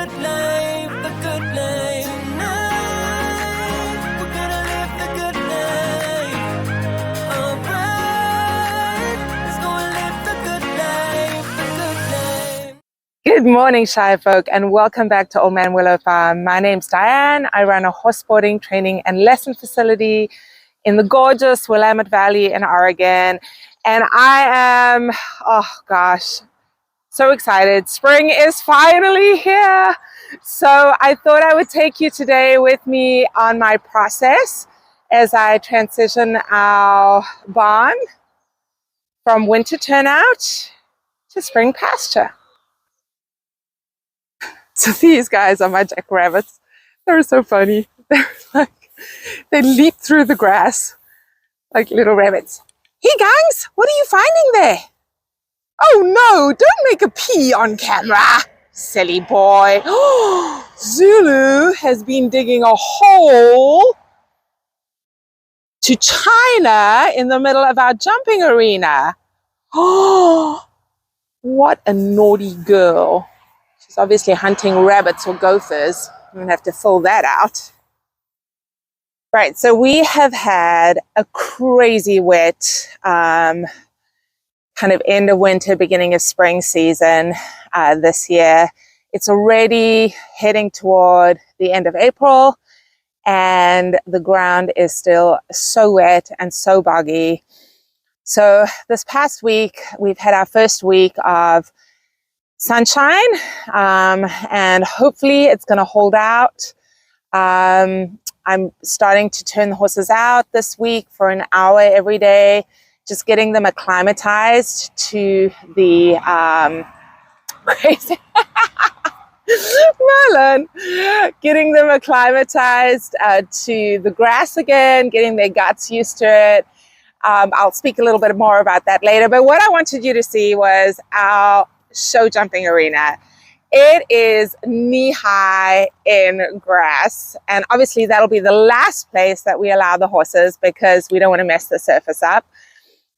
good life, the good life. Tonight, we're gonna live the good life. Alright, let's go and live the good life, the good life. Good morning, Shy Folk, and welcome back to Old Man Willow Farm. My name's Diane. I run a horse boarding, training, and lesson facility in the gorgeous Willamette Valley in Oregon. And I am, oh gosh, so excited. Spring is finally here. So I thought I would take you today with me on my process as I transition our barn from winter turnout to spring pasture. So these guys are my jackrabbits. They're so funny. They're like, they leap through the grass like little rabbits. Hey guys, what are you finding there? Oh no, don't make a pee on camera, silly boy. Zulu has been digging a hole to China in the middle of our jumping arena. Oh, what a naughty girl. She's obviously hunting rabbits or gophers. I'm going to have to fill that out. Right, so we have had a crazy wet kind of end of winter, beginning of spring season this year. It's already heading toward the end of April, and the ground is still so wet and so boggy. So this past week, we've had our first week of sunshine, and hopefully it's going to hold out. I'm starting to turn the horses out this week for an hour every day, just getting them acclimatized to the crazy Marlon, getting them acclimatized to the grass again, getting their guts used to it. I'll speak a little bit more about that later, but what I wanted you to see was our show jumping arena. It is knee-high in grass, and obviously that'll be the last place that we allow the horses because we don't want to mess the surface up,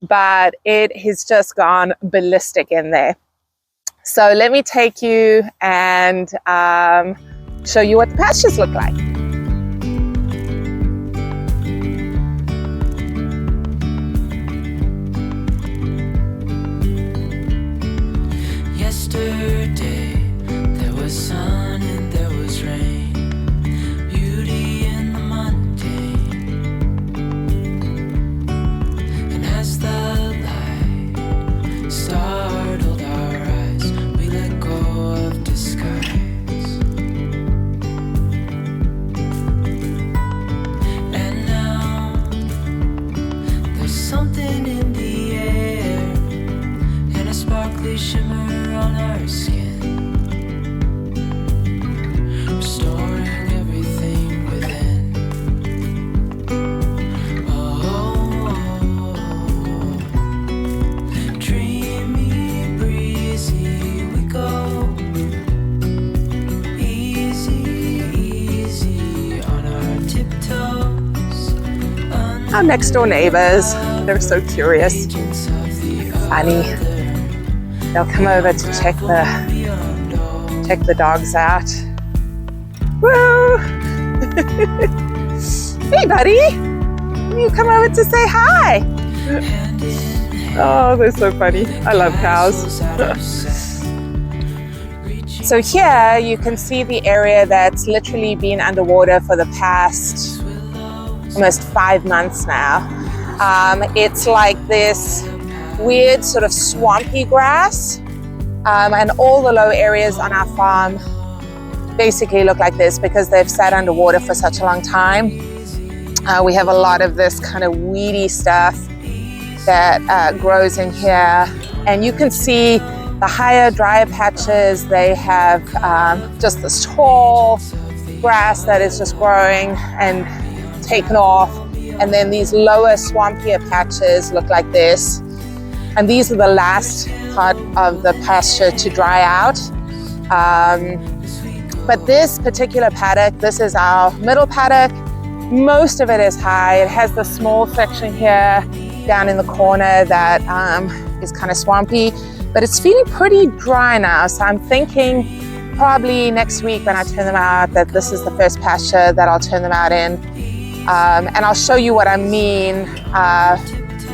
but it has just gone ballistic in there. So let me take you and show you what the pastures look like. Yesterday, there was sun and there was rain, beauty in the mundane. And as the light startled our eyes, we let go of disguise. And now, there's something in the air, and a sparkly shimmer on our skin, restoring everything within. Oh, dreamy, breezy, we go. Easy, easy on our tiptoes. Our next door neighbors, they're so curious, funny. They'll come over to check the dogs out. Woo! Hey, buddy! You come over to say hi. Oh, they're so funny. I love cows. So here you can see the area that's literally been underwater for the past almost 5 months now. It's like this weird sort of swampy grass, and all the low areas on our farm basically look like this because they've sat underwater for such a long time. We have a lot of this kind of weedy stuff that grows in here, and you can see the higher, drier patches. They have just this tall grass that is just growing and taken off, and then these lower, swampier patches look like this. And these are the last part of the pasture to dry out. But this particular paddock, this is our middle paddock. Most of it is high. It has the small section here down in the corner that is kind of swampy, but it's feeling pretty dry now. So I'm thinking probably next week when I turn them out that this is the first pasture that I'll turn them out in. And I'll show you what I mean,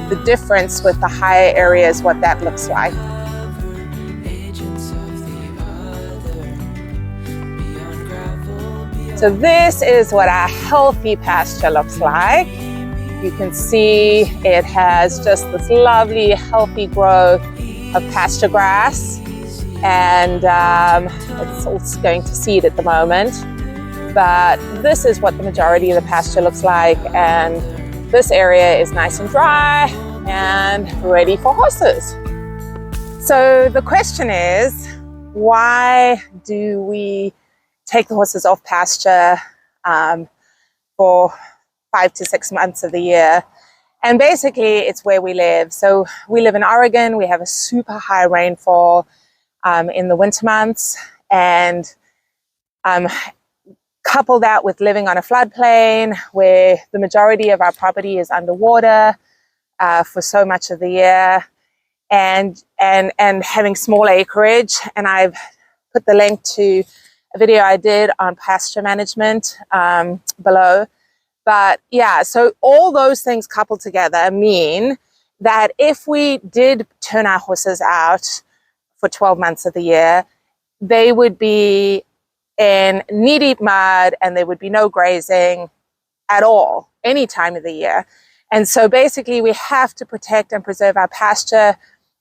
the difference with the higher areas, what that looks like. So this is what a healthy pasture looks like. You can see it has just this lovely, healthy growth of pasture grass. And it's also going to seed at the moment. But this is what the majority of the pasture looks like. And this area is nice and dry and ready for horses. So the question is, why do we take the horses off pasture for 5 to 6 months of the year? And basically it's where we live. So we live in Oregon. We have a super high rainfall in the winter months, and couple that with living on a floodplain where the majority of our property is underwater for so much of the year, and having small acreage. And I've put the link to a video I did on pasture management below. But yeah, so all those things coupled together mean that if we did turn our horses out for 12 months of the year, they would be in knee-deep mud and there would be no grazing at all, any time of the year. And so basically we have to protect and preserve our pasture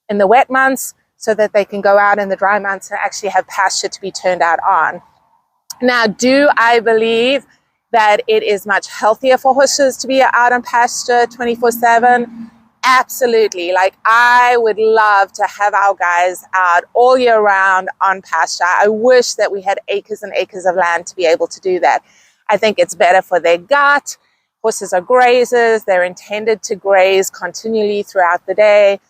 in the wet months so that they can go out in the dry months and actually have pasture to be turned out on. Now, do I believe that it is much healthier for horses to be out on pasture 24/7? Absolutely. Like, I would love to have our guys out all year round on pasture. I wish that we had acres and acres of land to be able to do that. I think it's better for their gut. Horses are grazers. They're intended to graze continually throughout the day.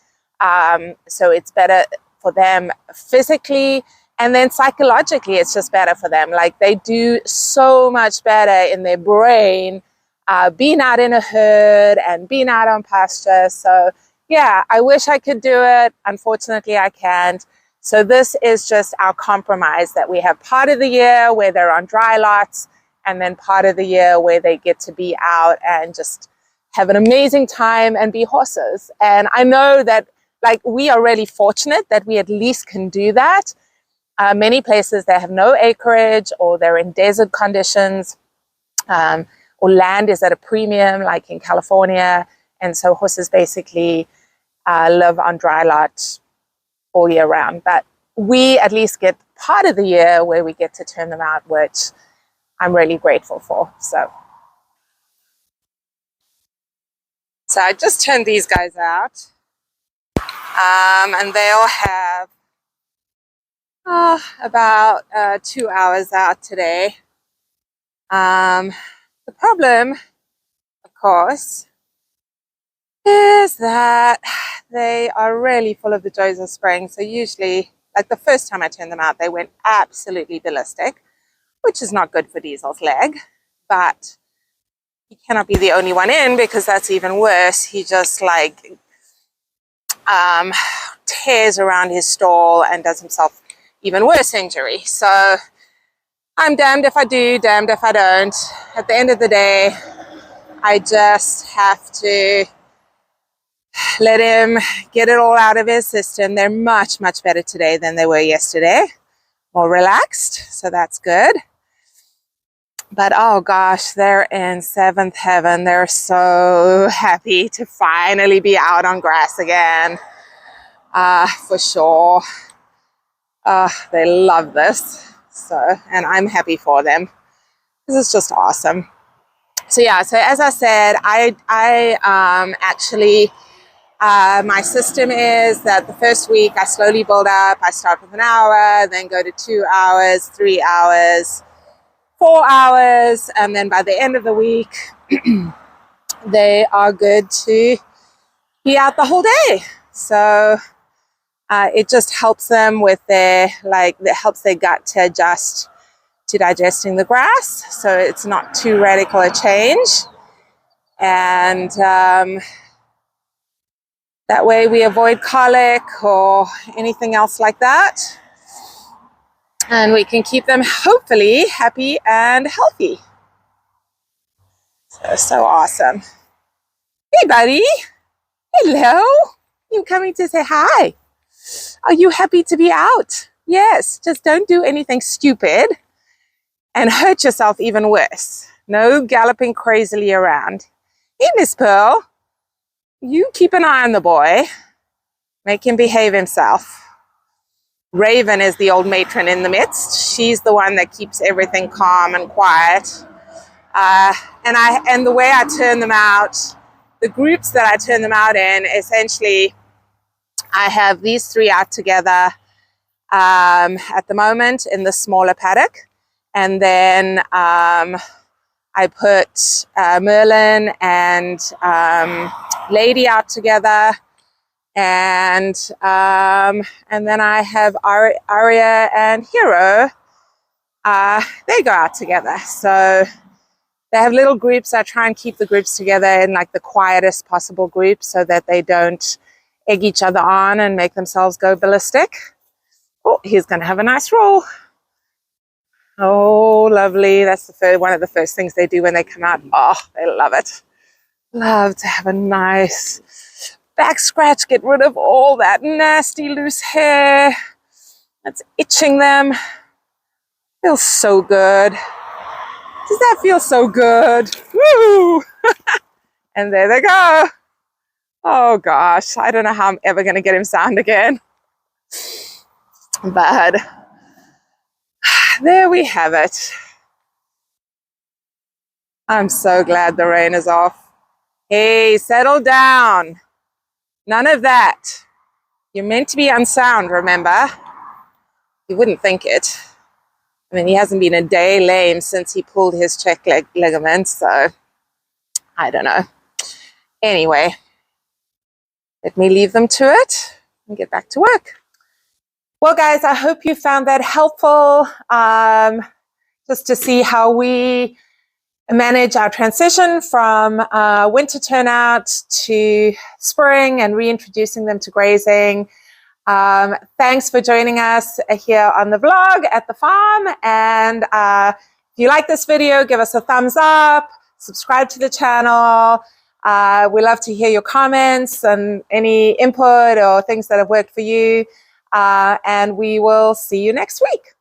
So it's better for them physically. And then psychologically, it's just better for them. Like, they do so much better in their brain being out in a herd and being out on pasture. So yeah, I wish I could do it. Unfortunately, I can't. So this is just our compromise, that we have part of the year where they're on dry lots, and then part of the year where they get to be out and just have an amazing time and be horses. And I know that, like, we are really fortunate that we at least can do that. Many places they have no acreage, or they're in desert conditions, or land is at a premium, like in California. And so horses basically live on dry lot all year round. But we at least get part of the year where we get to turn them out, which I'm really grateful for. So I just turned these guys out. And they'll have about 2 hours out today. The problem, of course, is that they are really full of the joys of spring. So usually, like the first time I turned them out, they went absolutely ballistic, which is not good for Diesel's leg. But he cannot be the only one in, because that's even worse. He just like tears around his stall and does himself even worse injury. So I'm damned if I do, damned if I don't. At the end of the day, I just have to let him get it all out of his system. They're much, much better today than they were yesterday. More relaxed, so that's good. But oh gosh, they're in seventh heaven. They're so happy to finally be out on grass again. For sure. They love this. So, and I'm happy for them. This is just awesome. So yeah, so as I said, I actually, my system is that the first week I slowly build up. I start with an hour, then go to 2 hours, 3 hours, 4 hours, and then by the end of the week, they are good to be out the whole day. So it just helps them with their, like, it helps their gut to adjust to digesting the grass. So it's not too radical a change. And that way we avoid colic or anything else like that. And we can keep them hopefully happy and healthy. So awesome. Hey, buddy. Hello. You coming to say hi? Are you happy to be out? Yes, just don't do anything stupid and hurt yourself even worse. No galloping crazily around. Hey, Miss Pearl, you keep an eye on the boy. Make him behave himself. Raven is the old matron in the midst. She's the one that keeps everything calm and quiet. And the way I turn them out, the groups that I turn them out in, essentially, I have these three out together at the moment in the smaller paddock. And then I put Merlin and Lady out together. And then I have Aria and Hero. They go out together. So they have little groups. I try and keep the groups together in like the quietest possible group so that they don't egg each other on and make themselves go ballistic. Oh, he's going to have a nice roll. Oh, lovely. That's one of the first things they do when they come out. Oh, they love it. Love to have a nice back scratch, get rid of all that nasty loose hair that's itching them. Feels so good. Does that feel so good? Woo! And there they go. Oh gosh, I don't know how I'm ever going to get him sound again. But there we have it. I'm so glad the rain is off. Hey, settle down. None of that. You're meant to be unsound, remember? You wouldn't think it. I mean, he hasn't been a day lame since he pulled his check ligament, so I don't know. Anyway, let me leave them to it and get back to work. Well, guys, I hope you found that helpful, just to see how we manage our transition from winter turnout to spring and reintroducing them to grazing. Thanks for joining us here on the vlog at the farm. And if you like this video, give us a thumbs up, subscribe to the channel. We love to hear your comments and any input or things that have worked for you. And we will see you next week.